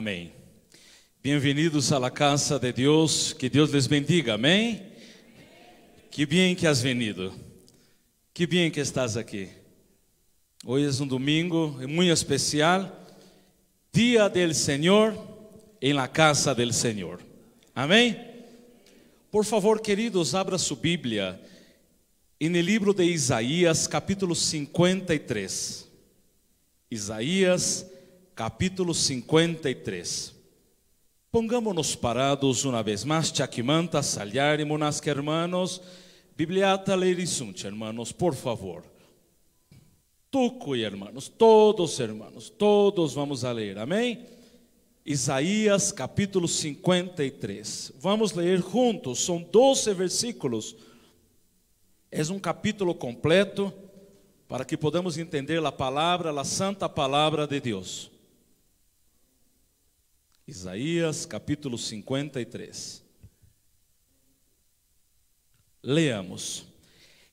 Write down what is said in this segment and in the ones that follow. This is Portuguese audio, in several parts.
Amém. Bem-vindos à casa de Deus, que Deus les bendiga, amém? Que bem que has venido, que bem que estás aqui. Hoje é um domingo muito especial, Dia del Senhor, em la casa del Senhor, amém? Por favor, queridos, abra sua Bíblia no livro de Isaías, capítulo 53. Isaías, capítulo 53. Pongámonos parados uma vez mais, Chakimanta, Salharimonas, hermanos, Bibliata Leirisunt, hermanos, por favor. Tuco, hermanos, todos vamos a ler, amém? Isaías, capítulo 53. Vamos ler juntos, são 12 versículos. É um capítulo completo, para que podamos entender a palavra, a santa palavra de Deus. Isaías capítulo 53. Leamos.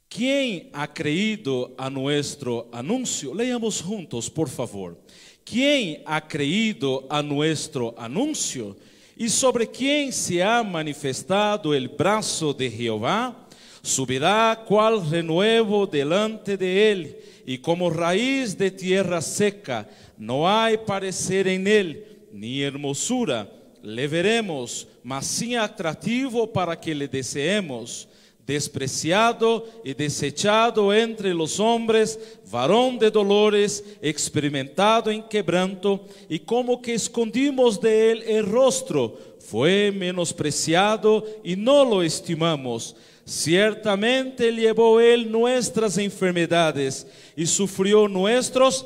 Quem ha creído a nuestro anuncio? Leamos juntos, por favor. Quem ha creído a nuestro anuncio? E sobre quem se ha manifestado el brazo de Jehová? Subirá cual renuevo delante de él, y como raíz de tierra seca, no hay parecer en él, ni hermosura le veremos, mas sim atrativo para que le deseemos. Despreciado y desechado entre los hombres, varón de dolores, experimentado en quebranto, y como que escondimos de él el rostro, fue menospreciado y no lo estimamos. Ciertamente llevó él nuestras enfermedades y sufrió nuestros,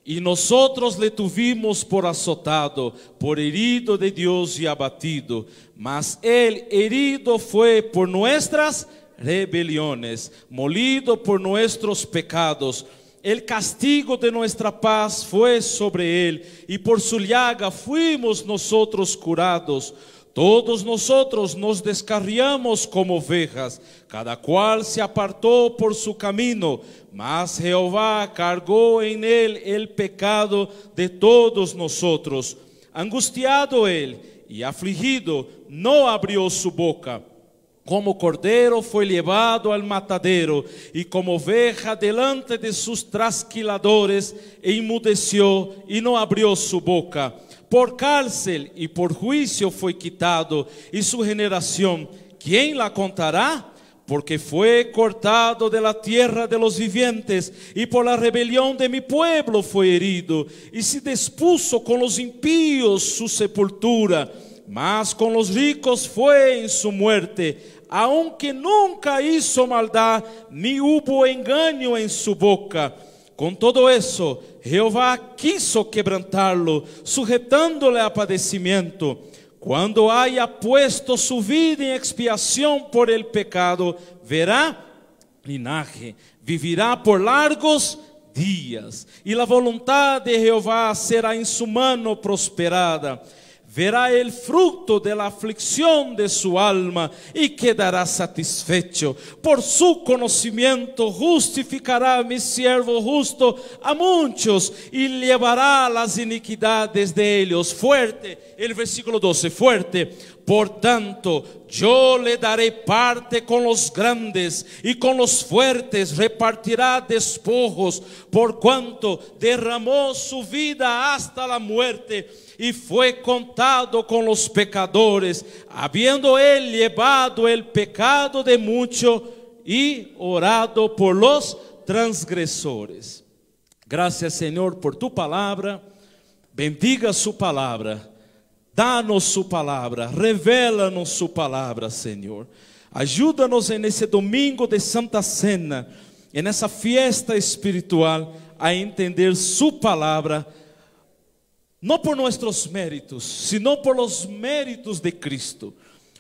y nosotros le tuvimos por azotado, por herido de Dios y abatido. Mas él herido fue por nuestras rebeliones, molido por nuestros pecados. El castigo de nuestra paz fue sobre él, y por su llaga fuimos nosotros curados. Todos nosotros nos descarriamos como ovejas, cada cual se apartó por su camino, mas Jehová cargó en él el pecado de todos nosotros. Angustiado él y afligido, no abrió su boca. Como cordero fue llevado al matadero, y como oveja delante de sus trasquiladores, enmudeció y no abrió su boca. Por cárcel y por juicio fue quitado, y su generación, ¿quién la contará? Porque fue cortado de la tierra de los vivientes, y por la rebelión de mi pueblo fue herido, y se dispuso con los impíos su sepultura, mas con los ricos fue en su muerte, aunque nunca hizo maldad, ni hubo engaño en su boca. Con todo eso, Jehová quiso quebrantarlo, sujetándole a padecimiento. Cuando haya puesto su vida en expiación por el pecado, verá linaje, vivirá por largos días, y la voluntad de Jehová será en su mano prosperada. Verá el fruto de la aflicción de su alma y quedará satisfecho. Por su conocimiento justificará mi siervo justo a muchos y llevará las iniquidades de ellos. Fuerte, el versículo 12, fuerte. Por tanto, yo le daré parte con los grandes, y con los fuertes repartirá despojos, por cuanto derramó su vida hasta la muerte, y fue contado con los pecadores, habiendo él llevado el pecado de muchos y orado por los transgresores. Gracias, Señor, por tu palabra. Bendiga su palabra. Dá-nos sua palavra, revela-nos sua palavra, Senhor. Ajuda-nos nesse domingo de Santa Cena, e nessa fiesta espiritual, a entender sua palavra, não por nossos méritos, sino por los méritos de Cristo.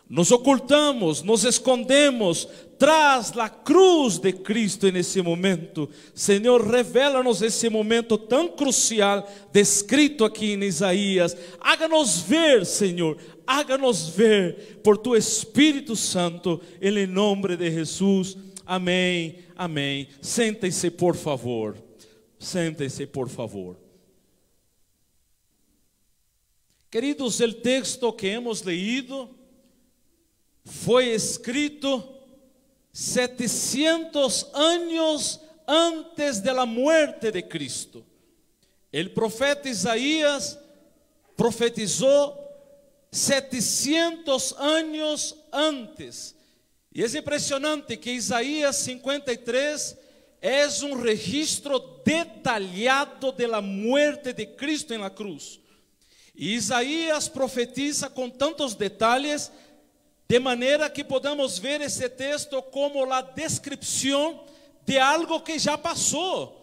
Nos ocultamos, nos escondemos tras la cruz de Cristo nesse momento. Senhor, revela-nos esse momento tão crucial descrito aqui em Isaías. Haga-nos ver, Senhor, haga-nos ver por tu Espírito Santo, em nome de Jesus. Amém, amém. Sentem-se, por favor. Sentem-se, por favor. Queridos, el texto que hemos leído foi escrito 700 anos antes de la muerte de Cristo. El profeta Isaías profetizou 700 anos antes. E é impressionante que Isaías 53 é um registro detalhado de la muerte de Cristo en la cruz. E Isaías profetiza com tantos detalhes, de maneira que podemos ver esse texto como a descrição de algo que já passou.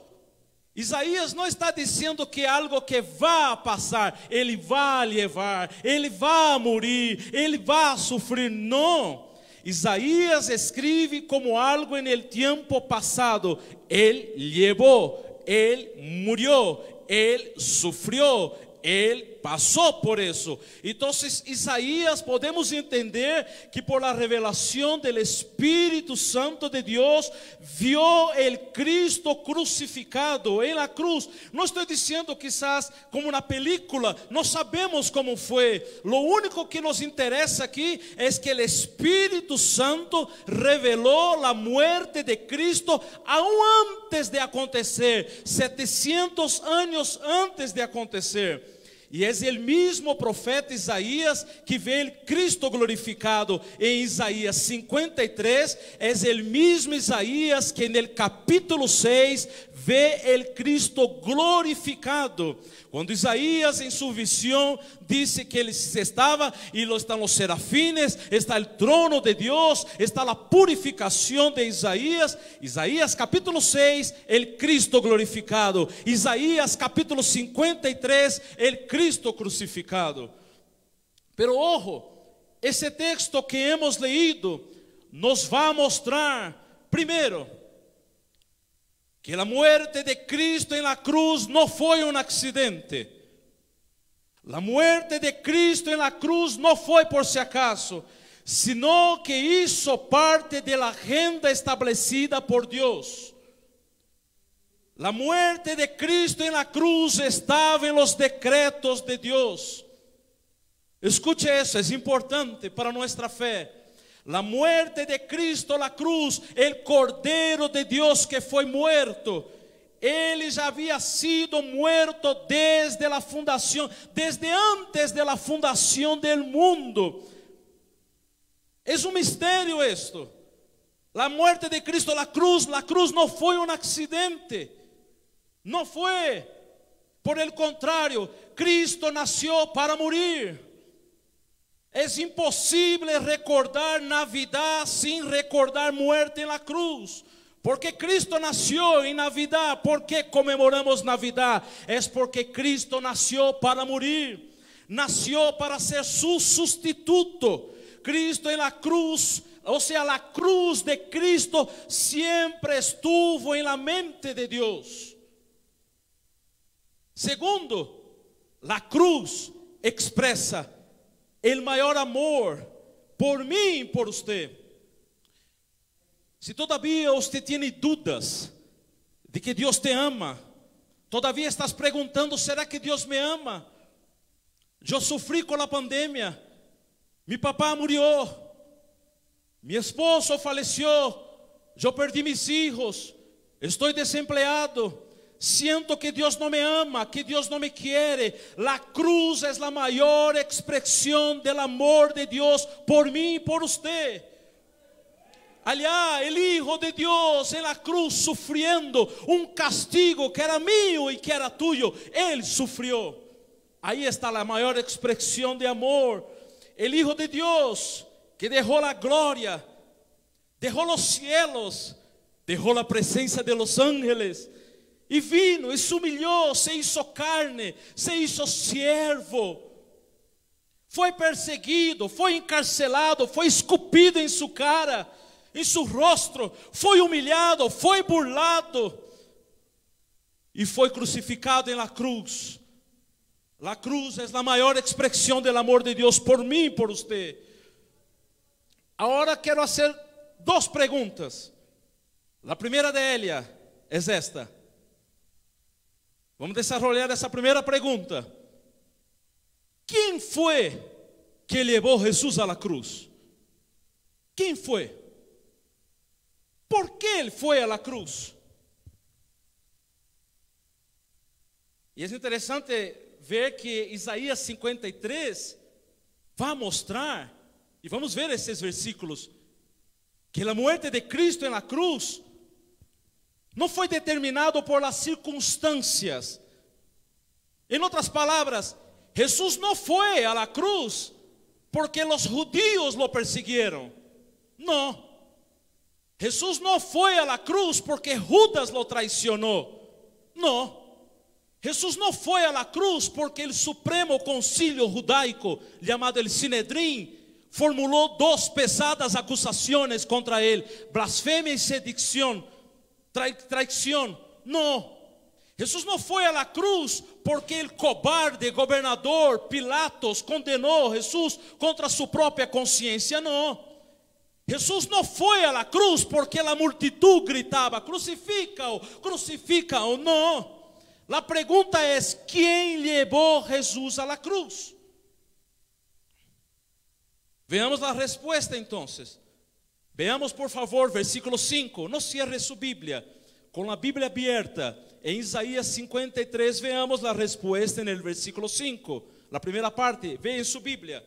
Isaías não está dizendo que é algo que vai passar, ele vai levar, ele vai morrer, ele vai sofrer. Não. Isaías escreve como algo en el tiempo passado. Ele levou, ele morreu, ele sofreu, ele passou por isso. Então, Isaías, podemos entender que por la revelação do Espírito Santo de Deus, viu el Cristo crucificado em la cruz. Não estou dizendo quizás como na película, não sabemos como foi. Lo único que nos interessa aqui é que o Espírito Santo revelou a muerte de Cristo aún antes de acontecer, 700 anos antes de acontecer. E é o mesmo profeta Isaías que vê o Cristo glorificado em Isaías 53. É o mesmo Isaías que no capítulo 6 vê o Cristo glorificado. Quando Isaías em sua visão disse que ele estava, e estão os serafines, está o trono de Deus, está a purificação de Isaías. Isaías capítulo 6, o Cristo glorificado. Isaías capítulo 53, o Cristo crucificado. Pero ojo, esse texto que hemos leído nos vai mostrar, primeiro, que a muerte de Cristo en la cruz não foi um acidente. A muerte de Cristo en la cruz não foi por si acaso, sino que hizo parte de la agenda establecida por Deus. La muerte de Cristo en la cruz estava en los decretos de Deus. Escute isso, é importante para nossa fé. La muerte de Cristo na cruz, el Cordeiro de Deus que foi muerto, ele já havia sido muerto desde a fundação, desde antes de la fundação del mundo. É um mistério esto. La muerte de Cristo na cruz não foi um acidente. Não foi. Por el contrario, Cristo nasceu para morir. É impossível recordar Navidad sem recordar muerte na cruz. Porque Cristo nasceu em Navidad. ¿Por que comemoramos Navidad? É porque Cristo nasceu para morir. Nasceu para ser su sustituto. Cristo en la cruz, ou seja, a cruz de Cristo sempre estuvo en la mente de Deus. Segundo, a cruz expressa el maior amor por mim e por você. Se todavia você tem dúvidas de que Deus te ama, todavia estás perguntando, será que Deus me ama? Eu sofri com a pandemia, meu papá morreu, meu esposo faleceu, eu perdi mis hijos, estou desempregado. Siento que Deus não me ama, que Deus não me quer. La cruz é a maior expressão do amor de Deus por mim e por você. Allá, el Hijo de Deus en la cruz sufriendo um castigo que era mío e que era tuyo, Ele sufrió. Aí está a maior expressão de amor. El Hijo de Deus que deixou a glória, deixou os cielos, deixou a presença de los ángeles. E vino, e se humilhou, se hizo carne, se hizo siervo. Foi perseguido, foi encarcelado, foi escupido em sua cara, em seu rosto, foi humilhado, foi burlado. E foi crucificado em la cruz. La cruz é a maior expressão do amor de Deus por mim e por você. Agora quero fazer duas perguntas. A primeira de elas é esta. Vamos desenvolver essa primeira pergunta. ¿Quién fue que llevó a Jesús a la cruz? ¿Quién fue? ¿Por qué él fue a la cruz? E é interessante ver que Isaías 53 vai mostrar, e vamos ver esses versículos, que a morte de Cristo na cruz não foi determinado por las circunstâncias. Em outras palavras, Jesús não foi a la cruz porque os judíos lo persiguieron. Não. Jesús não foi a la cruz porque Judas lo traicionou. Não. Jesús no fue a la cruz porque el Supremo Concilio Judaico, llamado el Sinedrín, formuló dos pesadas acusaciones contra él: blasfemia y sedición, traición. No. Jesús no fue a la cruz porque el cobarde gobernador Pilatos condenó a Jesús contra su propia conciencia. No. Jesús no fue a la cruz porque la multitud gritaba: crucifícalo, crucifícalo. No. La pregunta es: ¿quién llevó a Jesús a la cruz? Veamos la respuesta entonces. Veamos por favor versículo 5. No cierre su Biblia. Con la Biblia abierta en Isaías 53, veamos la respuesta en el versículo 5. La primera parte, ve en su Biblia.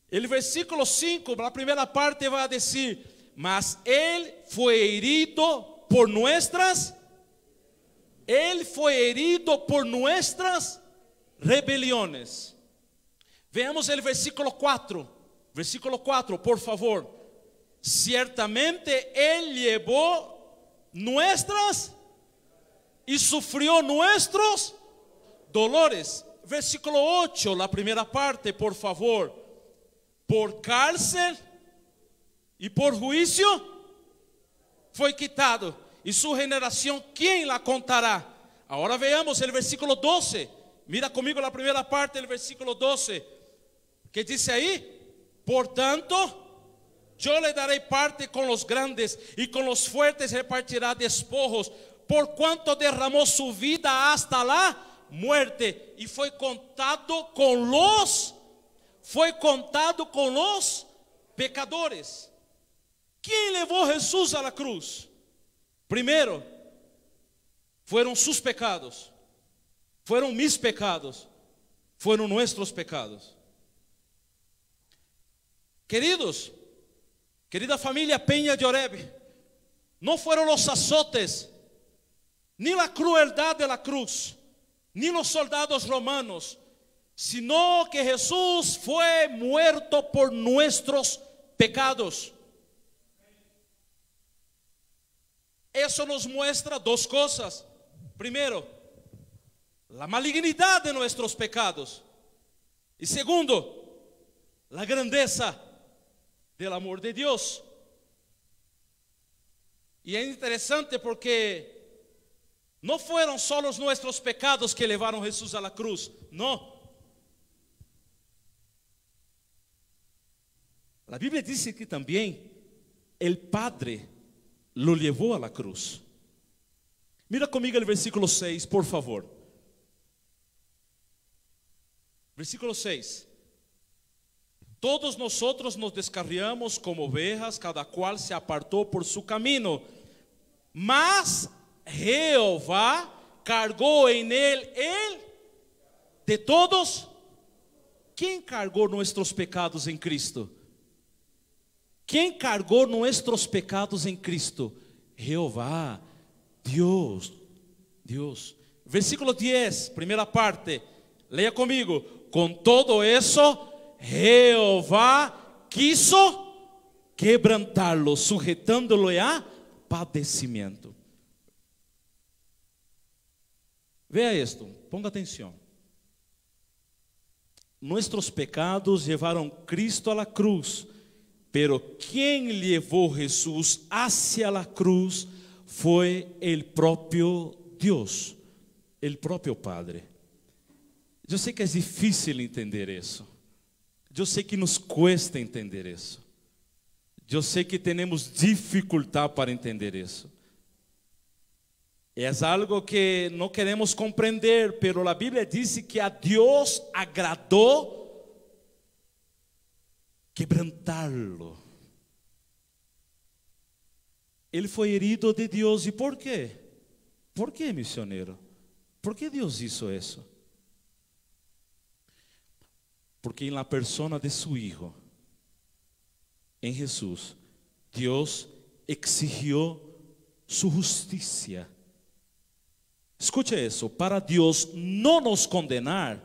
El versículo 5, la primera parte va a decir: mas Él fue herido por nuestras Él fue herido por nuestras rebeliones. Veamos el versículo 4. Versículo 4, por favor. Ciertamente Él llevó nuestras y sufrió nuestros dolores. Versículo 8, la primera parte, por favor. Por cárcel y por juicio fue quitado. Y su generación, ¿quién la contará? Ahora veamos el versículo 12. Mira conmigo la primera parte del versículo 12. ¿Qué dice ahí? Por tanto, yo le daré parte con los grandes, y con los fuertes repartirá despojos, por cuanto derramó su vida hasta la muerte, y fue contado con los pecadores. ¿Quién llevó a Jesús a la cruz? Primero, fueron sus pecados, fueron mis pecados, fueron nuestros pecados. Queridos, querida familia Peña de Oreb, no fueron los azotes, ni la crueldad de la cruz, ni los soldados romanos, sino que Jesús fue muerto por nuestros pecados. Eso nos muestra dos cosas. Primero, la malignidad de nuestros pecados. Y segundo, la grandeza del amor de Dios. Y es interesante porque no fueron solo nuestros pecados que llevaron a Jesús a la cruz. No. La Biblia dice que también el Padre lo llevó a la cruz. Mira conmigo el versículo 6, por favor. Versículo 6. Todos nosotros nos descarriamos como ovejas, cada cual se apartó por su camino, mas Jehová cargó en él el de todos. ¿Quién cargó nuestros pecados en Cristo? ¿Quién cargó nuestros pecados en Cristo? Jehová, Dios. Versículo 10, primera parte. Lea conmigo. Con todo eso, Jehová quiso quebrantarlo, sujetándolo a padecimiento. Vea esto, ponga atención. Nuestros pecados llevaron Cristo a la cruz, pero quien llevó a Jesús hacia la cruz fue el propio Dios, el propio Padre. Eu sei que é difícil entender isso. Eu sei que nos cuesta entender isso. Eu sei que temos dificuldade para entender isso. Es algo que no queremos comprender, pero la Biblia dice que a Dios agradó quebrantarlo. Él fue herido de Dios. ¿Y por qué? ¿Por qué, misionero? ¿Por qué Dios hizo eso? Porque en la persona de su Hijo, en Jesús, Dios exigió su justicia. Escuche eso: para Dios no nos condenar,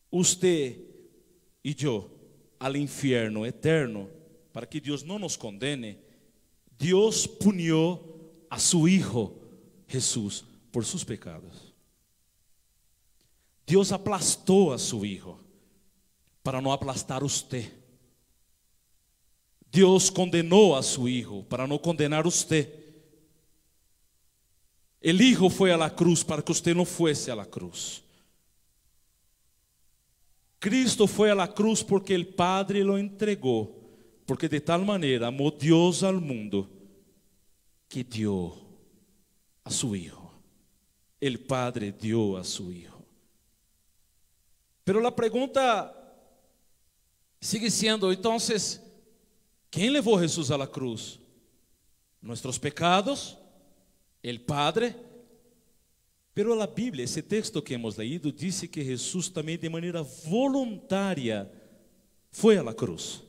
usted y yo, al infierno eterno, para que Dios no nos condene, Dios punió a su Hijo Jesús por sus pecados. Dios aplastó a su Hijo para no aplastar usted. Dios condenó a su Hijo para no condenar usted. El Hijo fue a la cruz para que usted no fuese a la cruz. Cristo fue a la cruz porque el Padre lo entregó, porque de tal manera amó Dios al mundo que dio a su Hijo. El Padre dio a su Hijo. Pero la pregunta sigue siendo, entonces, ¿quién llevó a Jesús a la cruz? ¿Nuestros pecados? ¿El Padre? Pero la Biblia, ese texto que hemos leído, dice que Jesús también de manera voluntaria fue a la cruz.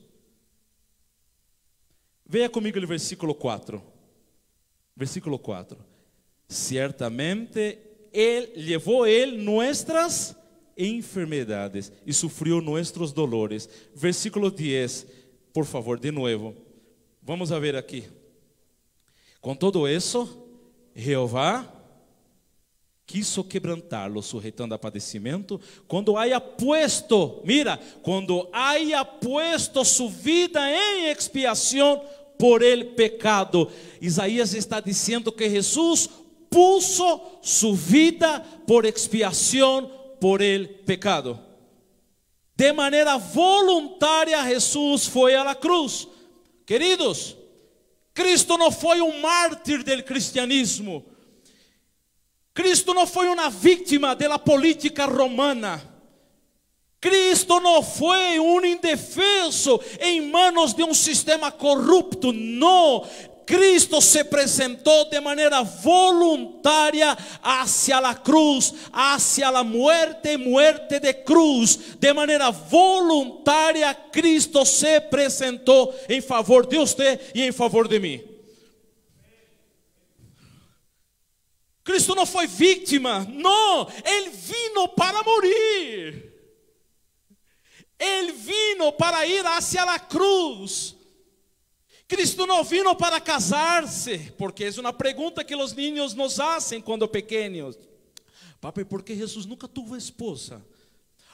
Vea conmigo el versículo 4. Versículo 4. Ciertamente llevó Él nuestras enfermedades y sufrió nuestros dolores. Versículo 10, por favor, de nuevo. Vamos a ver aquí. Con todo eso, Jehová quiso quebrantarlo, sujetando a padecimiento, quando haya puesto, mira, quando haya puesto su vida en expiación por el pecado. Isaías está diciendo que Jesús puso su vida por expiación por el pecado. De manera voluntaria Jesús fue a la cruz. Queridos, Cristo não foi um mártir do cristianismo. Cristo não foi uma vítima da política romana. Cristo não foi um indefeso em manos de um sistema corrupto. Não. Cristo se apresentou de maneira voluntária hacia la cruz, hacia la muerte de cruz. De maneira voluntária, Cristo se apresentou em favor de você e em favor de mim. Cristo não foi vítima, não, Ele vino para morir. Ele vino para ir hacia la cruz. Cristo não vino para casar-se, porque é uma pergunta que os niños nos hacen quando pequenos. Papi, ¿por qué Jesús nunca tuvo esposa?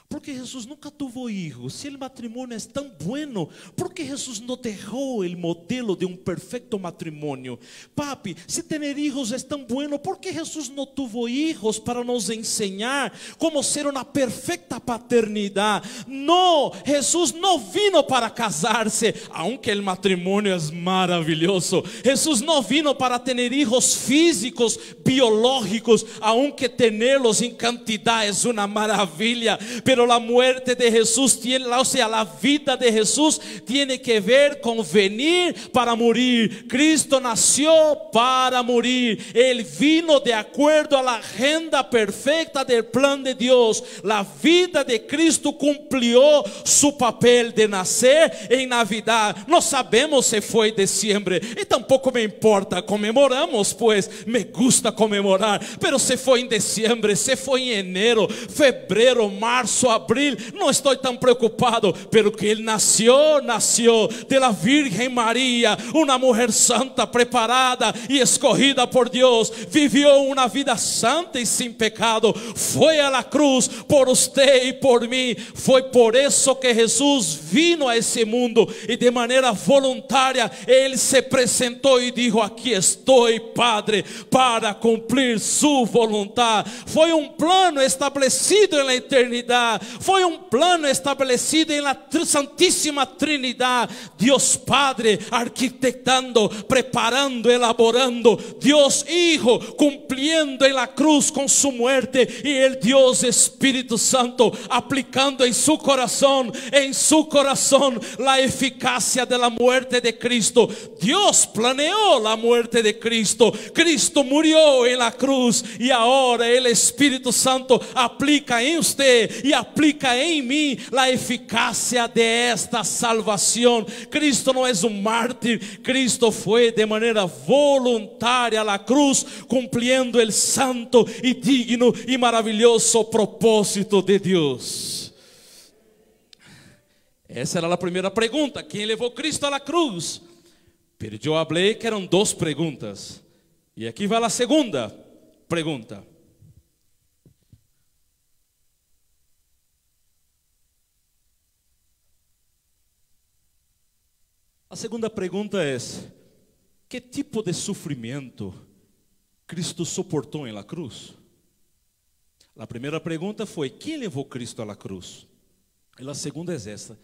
¿Por qué Jesús nunca tuvo hijos? Si el matrimonio es tan bueno, ¿por qué Jesús no dejó el modelo de un perfecto matrimonio? Papi, si tener hijos es tan bueno, ¿por qué Jesús no tuvo hijos para nos enseñar cómo ser una perfecta paternidad? No, Jesús no vino para casarse, aunque el matrimonio es maravilloso. Jesús no vino para tener hijos físicos, biológicos, aunque tenerlos en cantidad es una maravilla. Pero la muerte de Jesús tiene, o sea, la vida de Jesús tiene que ver con venir para morir. Cristo nació para morir. Él vino de acuerdo a la agenda perfecta del plan de Dios. La vida de Cristo cumplió su papel de nacer en Navidad. No sabemos si fue en diciembre y tampoco me importa. Conmemoramos, pues, me gusta conmemorar. Pero si fue en diciembre, si fue en enero, febrero, marzo, abril, no estoy tan preocupado, pero que Él nació de la Virgen María, una mujer santa, preparada y escogida por Dios, vivió una vida santa y sin pecado, fue a la cruz por usted y por mí. Fue por eso que Jesús vino a ese mundo y de manera voluntaria Él se presentó y dijo: aquí estoy, Padre, para cumplir su voluntad. Fue un plano establecido en la eternidad. Foi um plano estabelecido em la Santíssima Trinidade. Deus Padre arquitetando, preparando, elaborando. Deus Hijo cumpliendo en la cruz con su muerte. Y el Dios Espíritu Santo aplicando en su corazón la eficacia de la muerte de Cristo. Dios planeó la muerte de Cristo. Cristo murió en la cruz y ahora el Espíritu Santo aplica en usted y aplica en mí la eficacia de esta salvación. Cristo no es un mártir. Cristo fue de manera voluntaria a la cruz, cumpliendo el santo y digno y maravilloso propósito de Dios. Essa era a primeira pergunta: quem levou Cristo à cruz? Pero eu falei que eram duas perguntas. E aqui vai a segunda pergunta. A segunda pergunta é: que tipo de sofrimento Cristo suportou em la cruz? A primeira pergunta foi: quem levou Cristo à cruz? E a segunda é esta: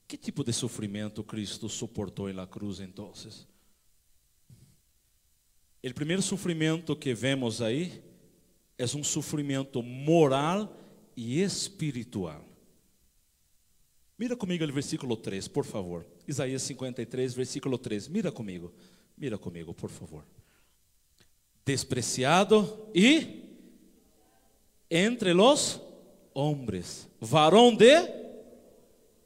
que tipo de sofrimento Cristo suportou em la cruz então? O primeiro sofrimento que vemos aí é um sofrimento moral e espiritual. Mira comigo o versículo 3, por favor. Isaías 53, versículo 3. Mira comigo, por favor. Despreciado e entre los hombres, varão de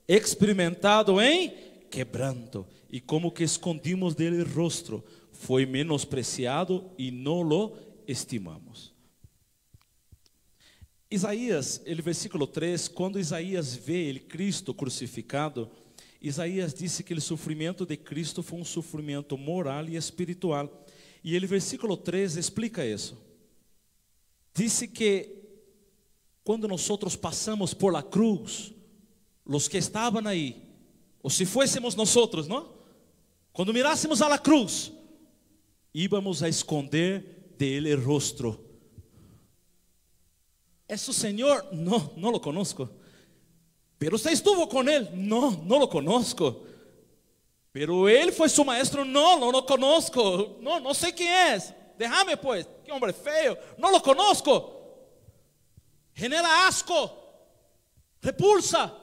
experimentado em quebranto, e como que escondimos dele o rostro, foi menospreciado e não lo estimamos. Isaías, ele versículo 3, quando Isaías vê ele Cristo crucificado, Isaías disse que o sofrimento de Cristo foi um sofrimento moral e espiritual. E ele versículo 3 explica isso. Disse que quando nós passamos por la cruz, os que estavam aí, ou se fôssemos nós, não? Quando mirássemos a la cruz, íbamos a esconder dele o rostro. ¿Es o Senhor? No, no lo conozco. Pero usted estuvo con él? No, no lo conozco. Pero él fue su maestro? No, no lo conozco. No, no sé quién es. Déjame pues, qué hombre feo. No lo conozco. Genera asco, repulsa.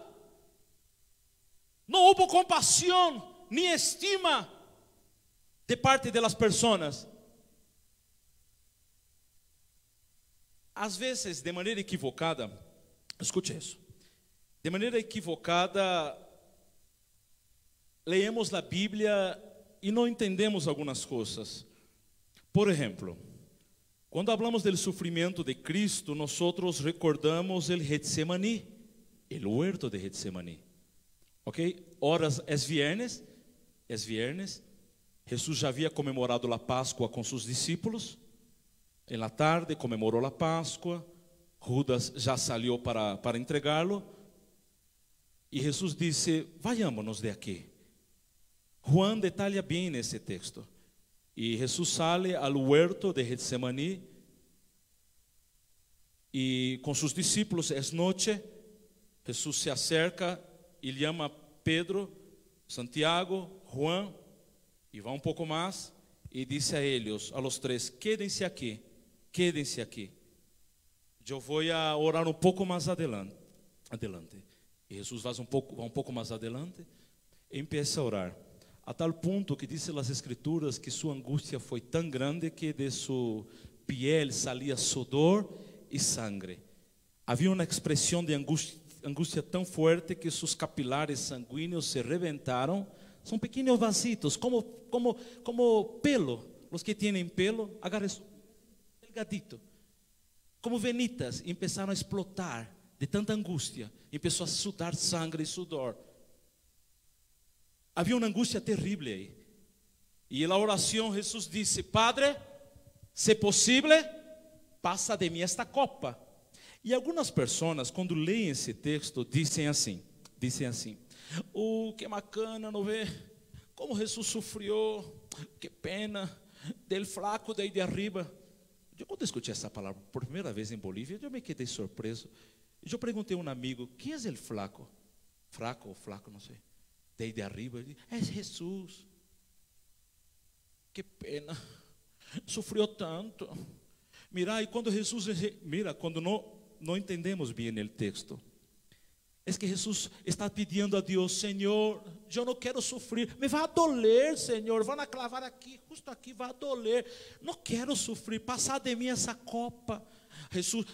No hubo compasión ni estima de parte de las personas. Às vezes, de maneira equivocada, escute isso, de maneira equivocada, leemos a Bíblia e não entendemos algumas coisas. Por exemplo, quando falamos do sofrimento de Cristo, nós recordamos o Getsemaní, o huerto de Getsemaní. Ok? Horas, é viernes, Jesus já havia comemorado a Páscoa com seus discípulos. En la tarde comemorou a Páscoa, Judas já salió para entregá-lo, e Jesus disse: vayámonos de aqui. Juan detalha bem esse texto. E Jesus sale ao huerto de Getsemaní, e com seus discípulos, é noite, Jesus se acerca e chama Pedro, Santiago, Juan, e vai um pouco mais, e disse a eles, a los três: quédense aqui. Quédense aqui. Eu vou a orar um pouco mais adelante. E Jesus vai um pouco mais adelante e empieza a orar. A tal ponto que dizem as Escrituras que sua angústia foi tão grande que de sua piel salia sudor e sangue. Havia uma expressão de angústia tão forte que seus capilares sanguíneos se reventaram. São pequenos vasitos, como pelo. Os que têm pelo, agarram delgadito, como venitas, e começaram a explotar de tanta angústia, e começou a sudar sangue e sudor. Havia uma angústia terrível aí. E na oração Jesus disse: Padre, se possível, passa de mim esta copa. E algumas pessoas, quando leem esse texto, dizem assim: que bacana, não vê? Como Jesus sofreu, que pena, del flaco daí de arriba. Eu quando escutei essa palavra por primeira vez em Bolívia, eu me quedei surpreso. Eu perguntei a um amigo: quem é o flaco? Fraco ou flaco, não sei. Daí de arriba, ele disse: é Jesus. Que pena, sofreu tanto. Mira, e quando Jesus, mira, quando não entendemos bem o texto, é que Jesus está pedindo a Deus: Senhor, eu não quero sofrer, me vai doler, Senhor, vão clavar aqui, justo aqui, vai doler, não quero sofrer, passar de mim essa copa. Jesus,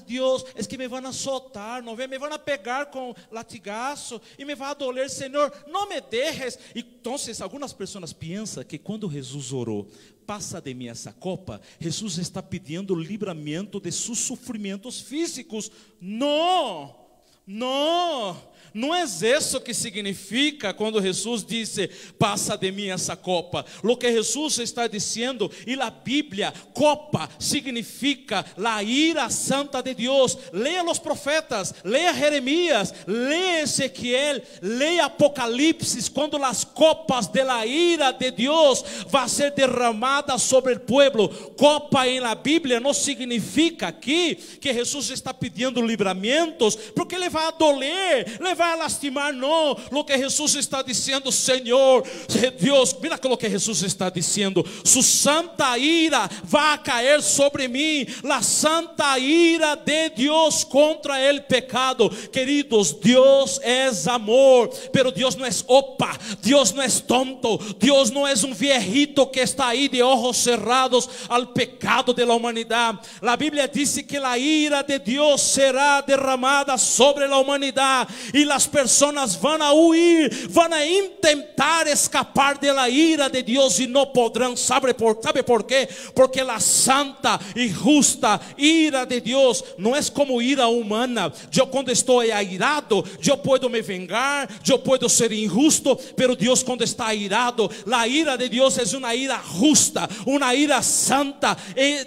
Deus, é que me vão soltar, não vê, me vão pegar com latigaço e me vai doler, Senhor, não me deixes. Então, algumas pessoas pensam que quando Jesus orou, passa de mim essa copa, Jesus está pedindo livramento de seus sofrimentos físicos. Não, não é isso que significa quando Jesus disse: passa de mim essa copa. Lo que Jesus está dizendo, e a Bíblia, copa significa a ira santa de Deus. Leia os profetas, leia Jeremias, leia Ezequiel, leia Apocalipse, quando as copas de la ira de Deus vai ser derramada sobre o povo. Copa em la Bíblia não significa aqui que Jesus está pedindo livramentos, porque ele vai doler, ele vai lastimar. Não, o que Jesus está dizendo: Senhor Deus, mira o que Jesus está dizendo: su santa ira vai cair sobre mim, la santa ira de Deus contra el pecado. Queridos, Deus é amor, pero Deus não é opa, Deus não é tonto, Deus não é um viejito que está aí de ojos cerrados al pecado de la humanidade. A Bíblia diz que a ira de Deus será derramada sobre a humanidade, e as pessoas vão a huir, vão a intentar escapar da ira de Deus e não poderão. Sabe por quê? Porque a santa e justa ira de Deus não é como ira humana. Eu, quando estou airado, eu posso me vengar, eu posso ser injusto, pero Deus, quando está airado, a ira de Deus é uma ira justa, uma ira santa,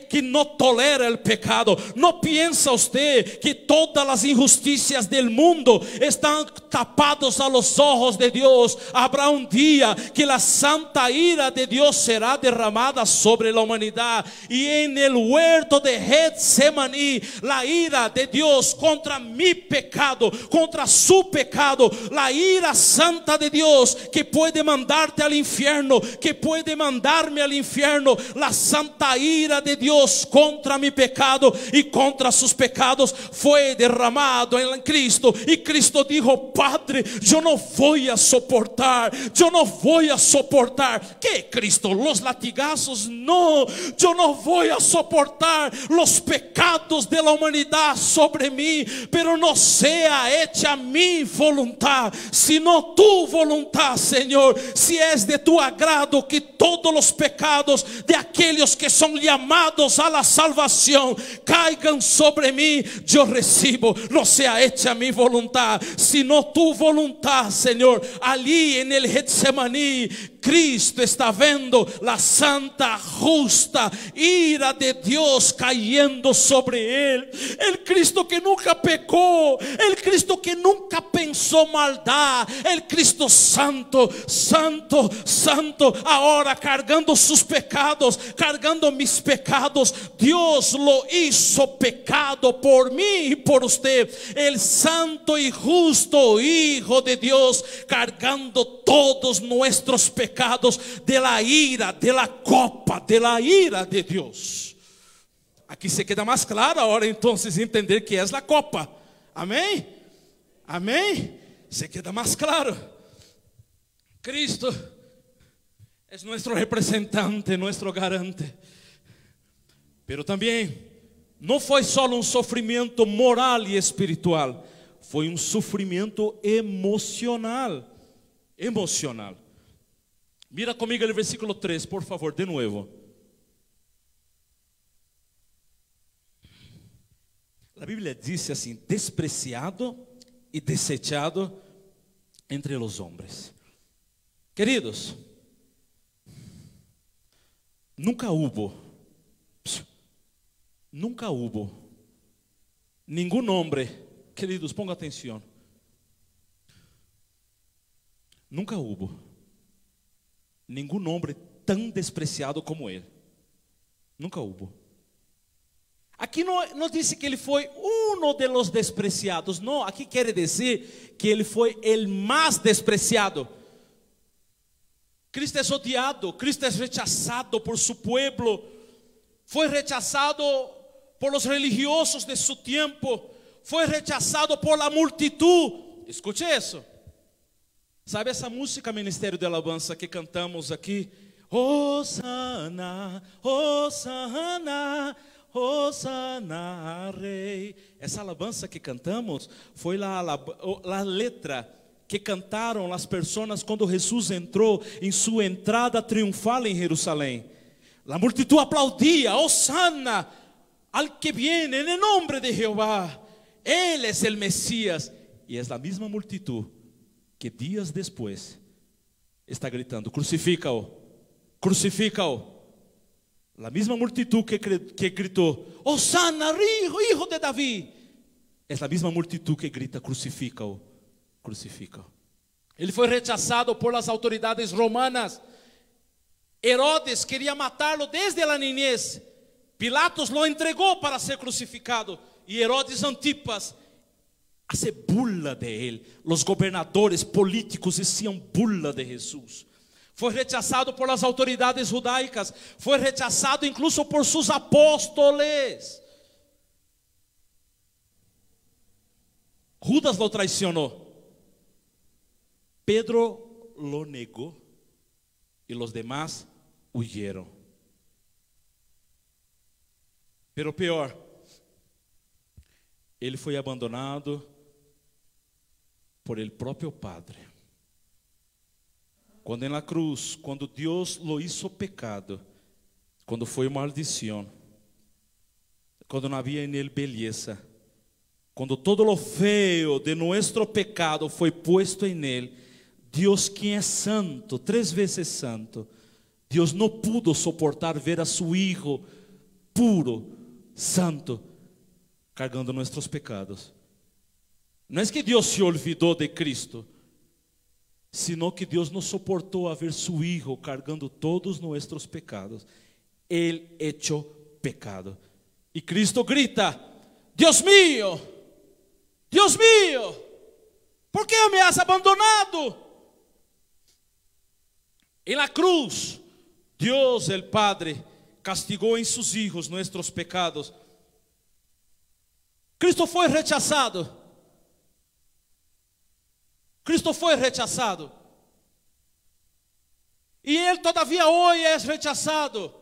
que não tolera o pecado. Não pensa você que todas as injusticias do mundo estão tapados a los ojos de Deus? Habrá um dia que a santa ira de Deus será derramada sobre a humanidade, e em el huerto de Getsemaní, a ira de Deus contra mi pecado, contra su pecado, a ira santa de Deus que pode mandar-te al infierno, que pode mandar-me al infierno, a santa ira de Deus contra mi pecado e contra sus pecados foi derramado em Cristo. E Cristo dijo: Padre, eu não vou a soportar, eu não vou a soportar. Que Cristo? Los latigazos? Não, eu não vou a soportar los pecados de la humanidade sobre mim, pero não sea hecha mi voluntad, sino tu voluntad, Senhor. Se és de tu agrado que todos os pecados de aqueles que são chamados a la salvação caigam sobre mim, eu recebo. Não sea hecha mi voluntad, sino tu voluntad, Senhor. Ali en el Getsemaní, Cristo está vendo a santa, justa ira de Deus caindo sobre ele. El Cristo que nunca pecou, el Cristo que nunca pensou maldade, el Cristo santo, santo, santo, agora cargando seus pecados, cargando mis pecados. Deus lo hizo pecado por mim e por usted. El santo e justo Hijo de Deus cargando todos nuestros pecados de la ira, de la copa, de la ira de Deus. Aqui se queda mais claro agora, então, entender que é a copa. Amém? Amém? Se queda mais claro. Cristo é nosso representante, nosso garante. Pero também não foi só um sofrimento moral e espiritual, foi um sofrimento emocional. Emocional. Mira comigo o versículo 3, por favor, de novo. A Bíblia diz assim: despreciado e desechado entre os homens. Queridos, nunca houve nenhum homem, queridos, ponga atenção, nunca houve nenhum homem tão despreciado como ele. Nunca houve. Aqui não diz que ele foi um de los despreciados. Não, aqui quer dizer que ele foi o mais despreciado. Cristo é odiado, Cristo é rechazado por su pueblo. Foi rechazado por los religiosos de su tiempo. Foi rechazado por la multitud. Escute isso. Sabe essa música Ministério de Alabança que cantamos aqui? Hosana, Hosana, Hosana, Rei. Essa alabança que cantamos foi a letra que cantaram as pessoas quando Jesus entrou em sua entrada triunfal em Jerusalém. A multitud aplaudia: Hosana al que viene en el nombre de Jehová. Él es el Mesías. E é a mesma multitud que dias depois está gritando: crucifica-o, crucifica-o. A mesma multitud que gritou: Hosana, hijo de Davi, é a mesma multitud que grita: crucifica-o, crucifica-o. Ele foi rechazado por as autoridades romanas. Herodes queria matá-lo desde a niñez. Pilatos lo entregou para ser crucificado. E Herodes Antipas hace burla de ele. Os governadores políticos hacían burla de Jesus. Foi rechazado por las autoridades judaicas. Foi rechazado incluso por sus apóstoles. Judas lo traicionou. Pedro lo negó. E os demás huyeron. Pero pior, ele foi abandonado por el próprio Padre. Quando na cruz, quando Deus lo hizo pecado, quando foi maldição, quando não havia em ele beleza, quando todo lo feo de nuestro pecado foi puesto em ele, Deus, quem é santo, 3 vezes santo, Deus não pudo soportar ver a su Hijo puro, santo, cargando nossos pecados. Não é que Deus se olvidou de Cristo, sino que Deus não suportou a ver su Hijo cargando todos nossos pecados. Ele hecho pecado. E Cristo grita: Deus mío, ¿por que me has abandonado? En la cruz, Dios el Padre castigou em sus hijos nuestros pecados. Cristo foi rechazado. Cristo foi rechazado. E Ele todavia hoje é rechazado.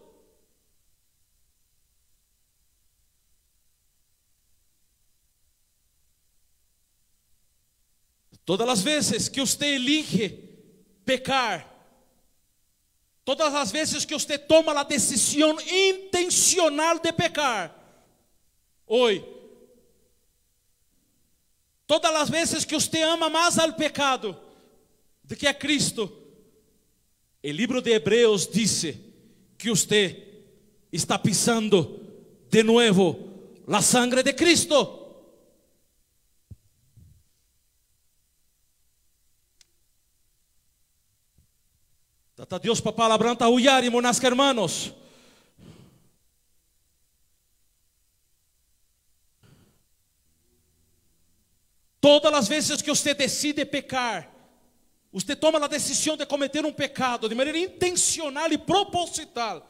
Todas as vezes que você elige pecar, todas as vezes que você toma a decisão intencional de pecar, hoje, todas as vezes que você ama mais ao pecado do que a Cristo, o livro de Hebreus diz que você está pisando de novo a sangre de Cristo. Data Dios para palabranta huyar y monasca hermanos. Todas as vezes que você decide pecar, você toma a decisão de cometer um pecado de maneira intencional e proposital.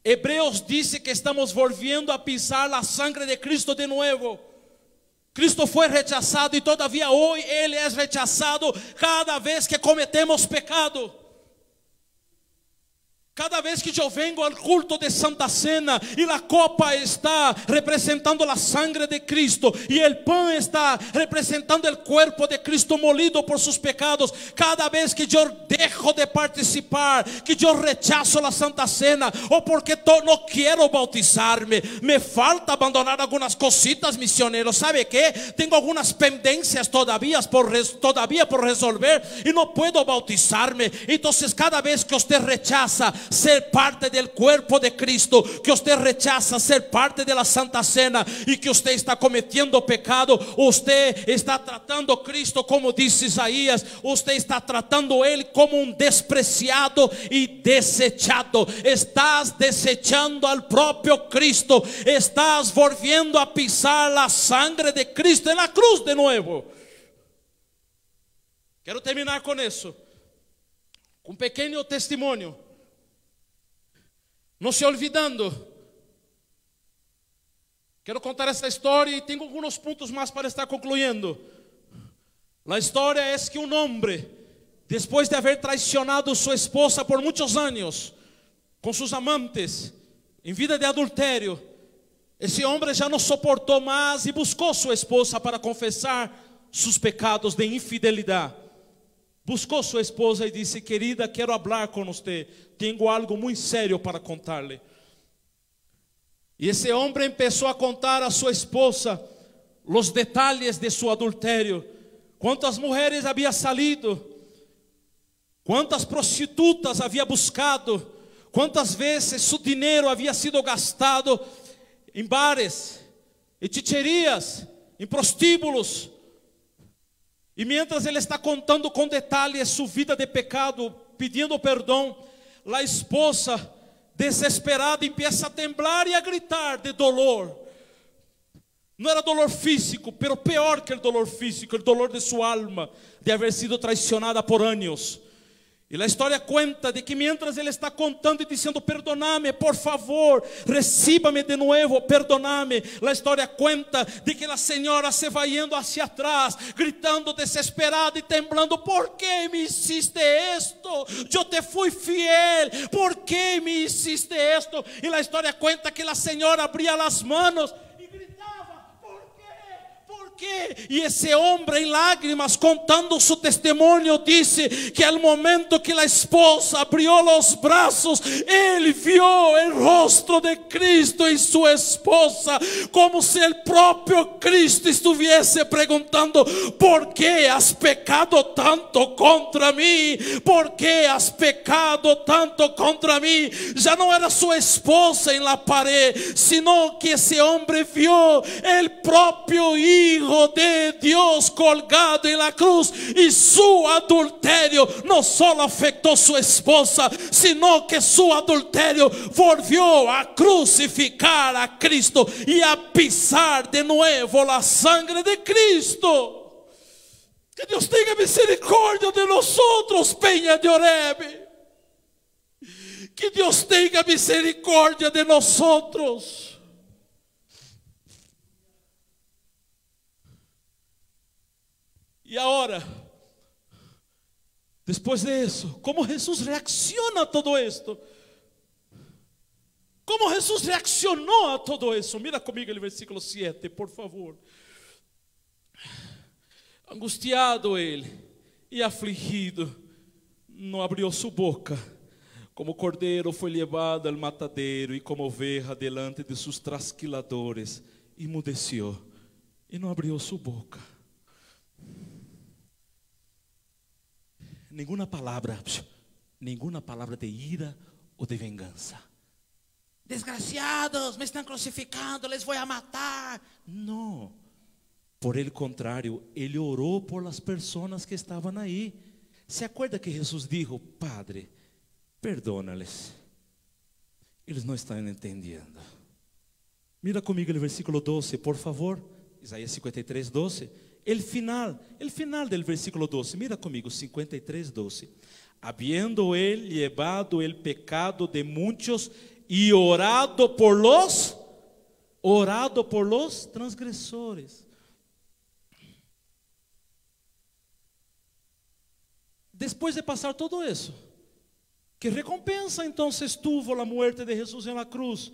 Hebreus diz que estamos volviendo a pisar a sangre de Cristo de novo. Cristo foi rechazado e todavia hoje Ele é rechazado cada vez que cometemos pecado. Cada vez que eu vengo ao culto de Santa Cena e a copa está representando a sangre de Cristo e o pão está representando o corpo de Cristo molido por seus pecados, cada vez que eu deixo de participar, que eu rechazo a Santa Cena, ou porque não quero bautizar-me, me falta abandonar algumas cositas, missioneros, sabe que? Tenho algumas pendências todavia por resolver e não puedo bautizar-me. Então cada vez que você rechaza ser parte del cuerpo de Cristo, que usted rechaza ser parte de la Santa Cena y que usted está cometiendo pecado, usted está tratando a Cristo como dice Isaías, usted está tratando a Él como un despreciado y desechado. Estás desechando al propio Cristo, estás volviendo a pisar la sangre de Cristo en la cruz de nuevo. Quero terminar com isso, com um pequeno testemunho. Não se olvidando, quero contar essa história e tenho alguns pontos mais para estar concluindo. A história é que um homem, depois de haver traicionado sua esposa por muitos anos, com seus amantes, em vida de adultério, esse homem já não suportou mais e buscou sua esposa para confessar seus pecados de infidelidade. Buscou sua esposa e disse: querida, quero falar com você, tenho algo muito sério para contar-lhe. E esse homem começou a contar a sua esposa os detalhes de seu adultério, quantas mulheres havia salido, quantas prostitutas havia buscado, quantas vezes seu dinheiro havia sido gastado em bares, em chicherias, em prostíbulos. E mientras ele está contando com detalhes sua vida de pecado, pedindo perdão, a esposa, desesperada, começa a temblar e a gritar de dolor. Não era dolor físico, pero pior que o dolor físico, o dolor de sua alma, de haver sido traicionada por anos. E a história conta de que mientras ele está contando e dizendo: perdoname, por favor, recíbame de novo, perdoname. A história conta de que a senhora se vai indo hacia atrás, gritando desesperada e temblando: ¿por que me hiciste esto? Eu te fui fiel, ¿por que me hiciste esto? E a história conta que a senhora abria as manos e gritava: ¿por quê? ¿Por quê? E esse homem em lágrimas, contando seu testemunho, disse que ao momento que a esposa abriu os braços, ele viu o rosto de Cristo em sua esposa, como se o próprio Cristo estivesse perguntando: ¿por que has pecado tanto contra mim? ¿Por que has pecado tanto contra mim? Já não era sua esposa em la pared, sino que esse homem viu o próprio Hijo de Deus colgado em la cruz, e seu adultério não só afetou sua esposa, sino que seu adultério volviu a crucificar a Cristo e a pisar de novo a sangre de Cristo. Que Deus tenha misericórdia de nós, Peña de Oreb. Que Deus tenha misericórdia de nós. E agora, depois disso, como Jesus reacciona a todo isto? Como Jesus reaccionou a todo isso? Mira comigo o versículo 7, por favor. Angustiado ele e afligido, não abriu sua boca. Como cordeiro foi levado ao matadeiro, e como oveja delante de seus trasquiladores, emudeceu e não abriu sua boca. Nenhuma palavra de ira ou de vingança. Desgraciados, me estão crucificando, les vou a matar. Não. Por el contrário, ele orou por las pessoas que estavam aí. Se acuerda que Jesus dijo: Padre, perdónales, eles não estão entendendo. Mira comigo o versículo 12, por favor. Isaías 53, 12. El final del versículo 12, mira conmigo, 53, 12. Habiendo él llevado el pecado de muchos y orado por los transgresores. Después de pasar todo eso, ¿qué recompensa entonces tuvo la muerte de Jesús en la cruz?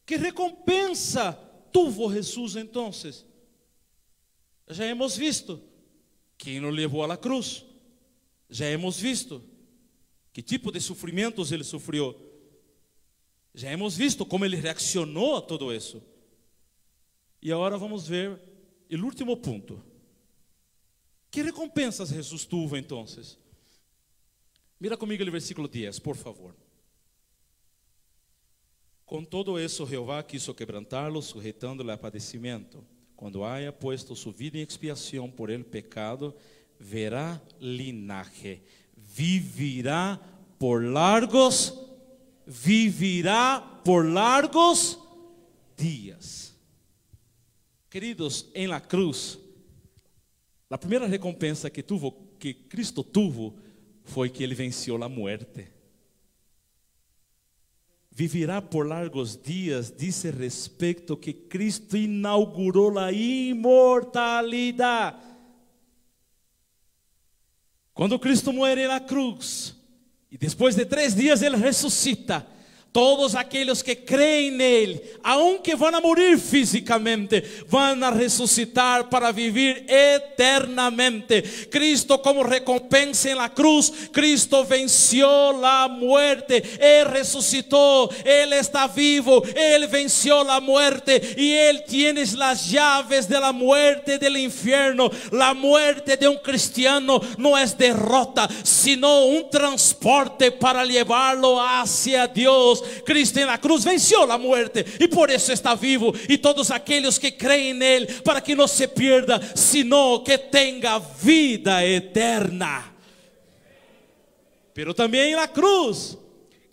¿Qué recompensa tuvo Jesús entonces? Já hemos visto quem o levou à cruz. Já hemos visto que tipo de sofrimentos ele sofreu. Já hemos visto como ele reaccionou a todo isso. E agora vamos ver o último ponto. Que recompensas Jesus tuvo então? Mira comigo o versículo 10, por favor. Con todo eso Jehová quiso quebrantarlo, sujetándole a padecimiento. Cuando haya puesto su vida en expiación por el pecado, verá linaje, vivirá por largos días. Queridos, en la cruz, la primera recompensa que Cristo tuvo fue que Él venció la muerte. Vivirá por largos días, dice respecto que Cristo inauguró la inmortalidad. Cuando Cristo muere en la cruz y después de 3 días Él resucita, todos aquellos que creen en Él, aunque van a morir físicamente, van a resucitar para vivir eternamente. Cristo, como recompensa en la cruz, Cristo venció la muerte. Él resucitó, Él está vivo, Él venció la muerte y Él tiene las llaves de la muerte, del infierno. La muerte de un cristiano no es derrota, sino un transporte para llevarlo hacia Dios. Cristo en la cruz venció la muerte y por eso está vivo, y todos aquellos que creen en Él, para que no se pierda, sino que tenga vida eterna. Pero también en la cruz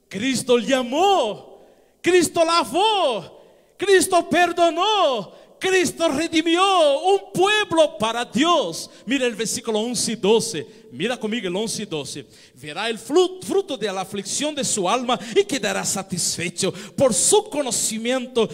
Cristo llamó, Cristo lavó, Cristo perdonó, Cristo redimió un pueblo para Dios. Mira el versículo 11 y 12. Mira conmigo el 11 y 12. Verá el fruto de la aflicción de su alma y quedará satisfecho. Por su conocimiento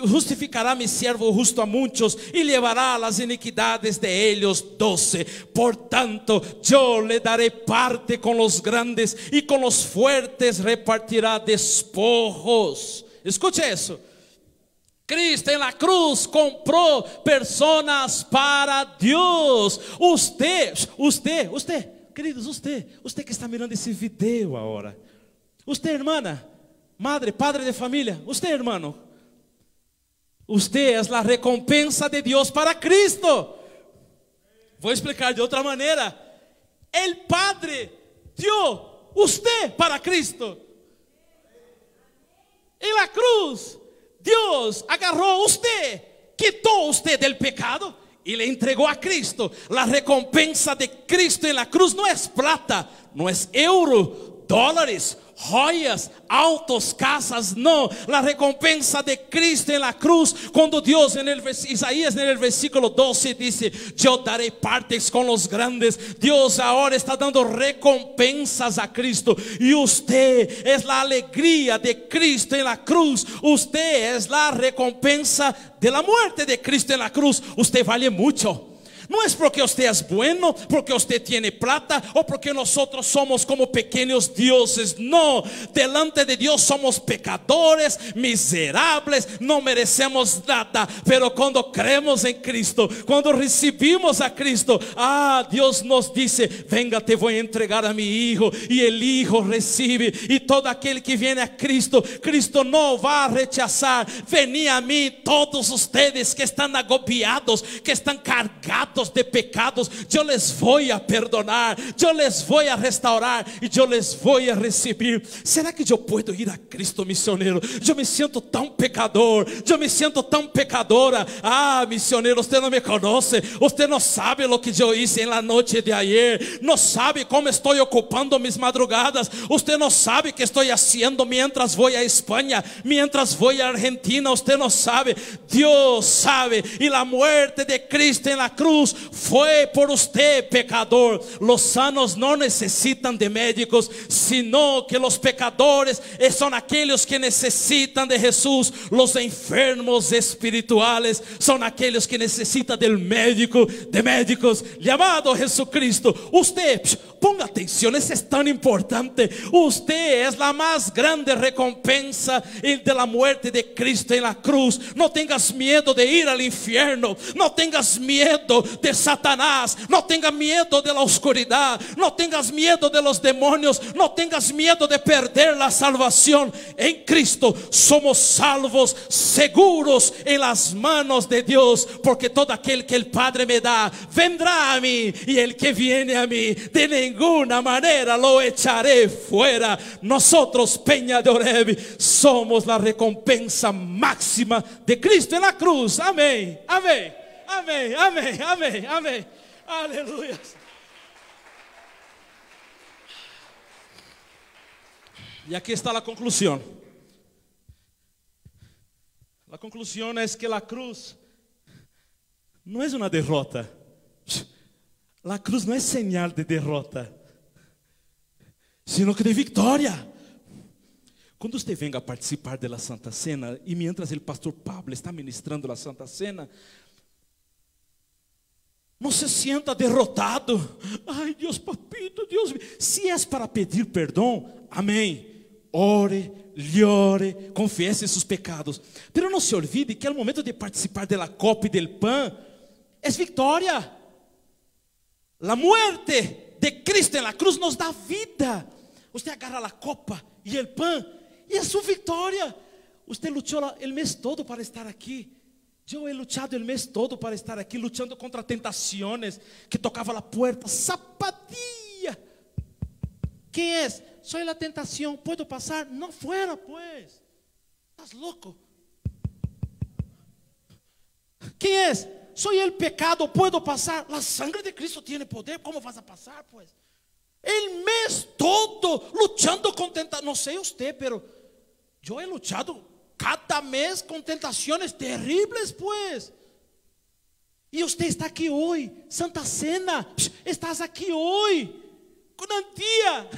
justificará a mi siervo justo a muchos y llevará las iniquidades de ellos 12. Por tanto, yo le daré parte con los grandes y con los fuertes repartirá despojos. Escuche eso. Cristo en la cruz compró personas para Dios. Usted, queridos, usted que está mirando esse video ahora, usted, hermana, madre, padre de familia, usted, hermano, usted es la recompensa de Dios para Cristo. Voy a explicar de otra manera. El Padre dio usted para Cristo. En la cruz Dios agarró usted, quitó usted del pecado y le entregó a Cristo. La recompensa de Cristo en la cruz no es plata, no es euro, dólares, joyas, autos, casas, no. La recompensa de Cristo en la cruz, cuando Dios en Isaías en el versículo 12 dice: yo daré partes con los grandes. Dios ahora está dando recompensas a Cristo, y usted es la alegría de Cristo en la cruz. Usted es la recompensa de la muerte de Cristo en la cruz. Usted vale mucho. No es porque usted es bueno, porque usted tiene plata o porque nosotros somos como pequeños dioses. No, delante de Dios somos pecadores, miserables, no merecemos nada. Pero cuando creemos en Cristo, cuando recibimos a Cristo, Dios nos dice: venga, te voy a entregar a mi hijo. Y el hijo recibe, y todo aquel que viene a Cristo, Cristo no va a rechazar. Venid a mí todos ustedes que están agobiados, que están cargados de pecados, yo les voy a perdonar, yo les voy a restaurar y yo les voy a recibir. ¿Será que yo puedo ir a Cristo, misionero? Yo me siento tan pecador, yo me siento tan pecadora. Misionero, usted no me conoce, usted no sabe lo que yo hice en la noche de ayer, no sabe cómo estoy ocupando mis madrugadas, usted no sabe qué estoy haciendo mientras voy a España, mientras voy a Argentina, usted no sabe. Dios sabe, y la muerte de Cristo en la cruz fue por usted, pecador. Los sanos no necesitan de médicos, sino que los pecadores son aquellos que necesitan de Jesús. Los enfermos espirituales son aquellos que necesitan del médico de médicos, llamado Jesucristo. Usted, ponga atención, eso es tan importante. Usted es la más grande recompensa de la muerte de Cristo en la cruz. No tengas miedo de ir al infierno, no tengas miedo de Satanás, no tengas miedo de la oscuridad, no tengas miedo de los demonios, no tengas miedo de perder la salvación. En Cristo somos salvos, seguros en las manos de Dios, porque todo aquel que el Padre me da vendrá a mí, y el que viene a mí de ninguna manera lo echaré fuera. Nosotros, Peña de Oreb, somos la recompensa máxima de Cristo en la cruz. Amén, amén, amén, amén, amén, amén. Aleluya. Y aquí está la conclusión. La conclusión es que la cruz no es una derrota. La cruz no es señal de derrota, sino que de victoria. Quando você venga a participar da Santa Cena, e mientras o pastor Pablo está ministrando a Santa Cena, não se sienta derrotado. Ai, Deus, papito, Deus. Se é para pedir perdão, amém. Ore, llore, confiese seus pecados. Pero não se olvide que o momento de participar da copa e do pão é vitória. A muerte de Cristo na cruz nos dá vida. Você agarra a copa e o pão, e é sua vitória. Você lutou o mês todo para estar aqui. Eu he luchado o mês todo para estar aqui, lutando contra tentações que tocavam a porta. Zapatilha. Quem é? Soy a tentação. ¿Puedo passar? Não fuera, pues. ¿Estás loco? Quem é? Soy el pecado. ¿Puedo passar? La sangre de Cristo tiene poder. ¿Cómo vas a pasar, pues? El mês todo luchando com tentações. Não sei usted, pero eu he luchado cada mês com tentações terríveis, pues. E você está aqui hoje, Santa Cena. Estás aqui hoje, com dia.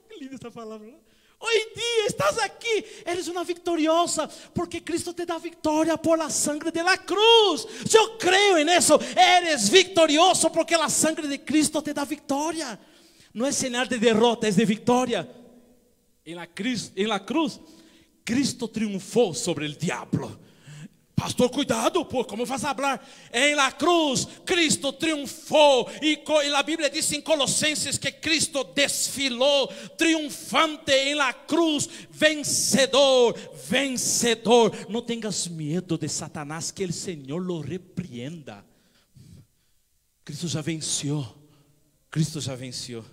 Que linda essa palavra, não? Hoje dia estás aqui, eres uma vitoriosa, porque Cristo te dá vitória por la sangre de la cruz. Eu creio nisso. Eres victorioso porque la sangre de Cristo te dá vitória. Não é sinal de derrota, é de vitória. Em la cruz, Cristo triunfou sobre o diabo. Pastor, cuidado, pô, como vas a falar? Em la cruz, Cristo triunfou. E a Bíblia diz em Colossenses que Cristo desfilou triunfante em la cruz, vencedor, vencedor. Não tenhas medo de Satanás, que o Senhor lo repreenda. Cristo já venceu. Cristo já venceu.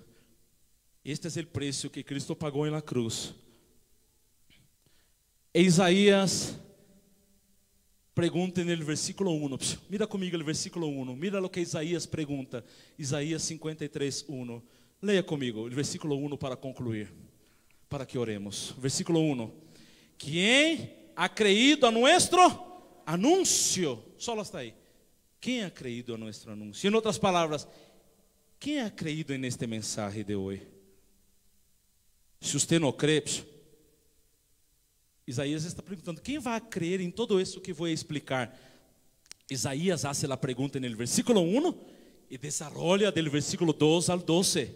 Este é o preço que Cristo pagou em la cruz. Isaías pergunta no versículo 1. Mira comigo o versículo 1. Mira o que Isaías pergunta. Isaías 53, 1. Leia comigo o versículo 1 para concluir, para que oremos. Versículo 1. Quem ha creído a nuestro anúncio? Só está aí. Quem ha creído a nuestro anúncio? Em outras palavras, quem ha creído en este mensaje de hoje? Se você não crê, Isaías está perguntando, quem vai crer em todo isso que vou explicar? Isaías hace a pergunta no versículo 1 e desarrolla do versículo 2 ao 12.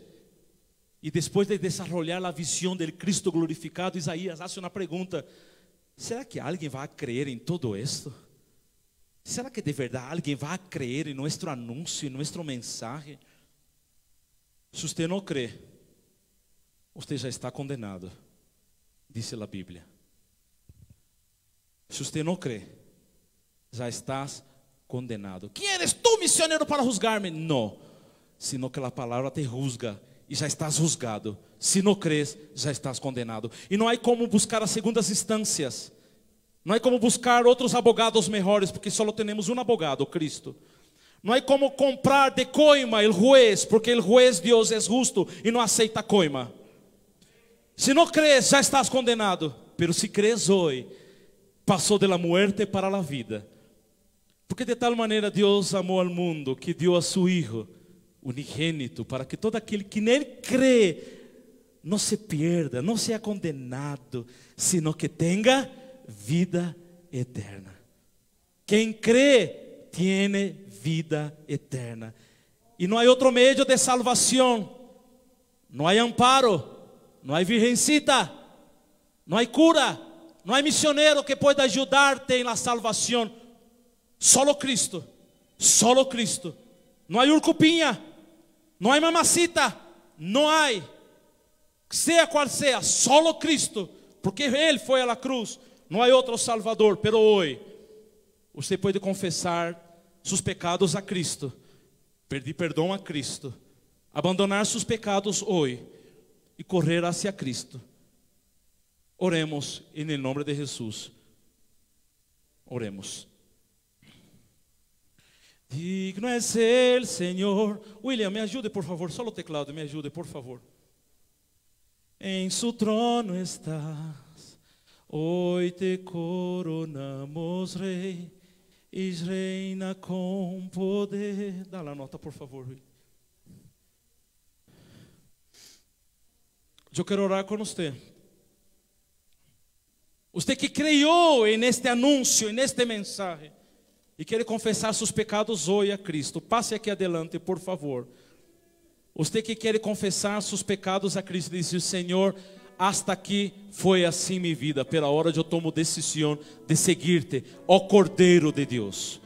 E depois de desarrollar a visão do Cristo glorificado, Isaías hace uma pergunta: será que alguém vai crer em todo isto? Será que de verdade alguém vai crer em nosso anúncio, em nosso mensagem? Se você não crê, você já está condenado, diz a Bíblia. Se você não crê, já estás condenado. Quem eres tu, missionário, para juzgar-me? Não, sino que a palavra te juzga e já estás juzgado. Se não crês, já estás condenado. E não há como buscar as segundas instâncias. Não há como buscar outros abogados melhores, porque só temos um abogado, Cristo. Não há como comprar de coima o juez, porque o juez Deus é justo e não aceita coima. Se não crês, já estás condenado. Pero se crês hoje, passou da muerte para a vida. Porque de tal maneira Deus amou ao mundo, que deu a seu Hijo unigênito, para que todo aquele que nele crê não se pierda, não seja condenado, sino que tenha vida eterna. Quem crê, tiene vida eterna. E não há outro meio de salvação. Não há amparo, não há virgencita, não há cura, não há missionário que pode ajudar-te na salvação. Solo Cristo, solo Cristo. não há urcupinha, não há mamacita, não há, seja qual seja, solo Cristo, porque Ele foi à cruz, não há outro Salvador. Pero hoje, você pode confessar seus pecados a Cristo, pedir perdão a Cristo, abandonar seus pecados hoje e correr hacia Cristo. Oremos em nome de Jesus. Oremos. Digno es el Señor. William, me ajude por favor, só o teclado, me ajude por favor. Em su trono estás, hoy te coronamos Rei, e reina com poder. Dá lá a nota por favor. Eu quero orar com você. Você que creyó en este anuncio, en este mensaje, e quer confessar seus pecados hoje a Cristo, passe aqui adelante, por favor. Você que quer confessar seus pecados a Cristo e dizer: Senhor, hasta aqui foi assim minha vida, pela hora eu tomo decisão de seguir-te, ó Cordeiro de Deus.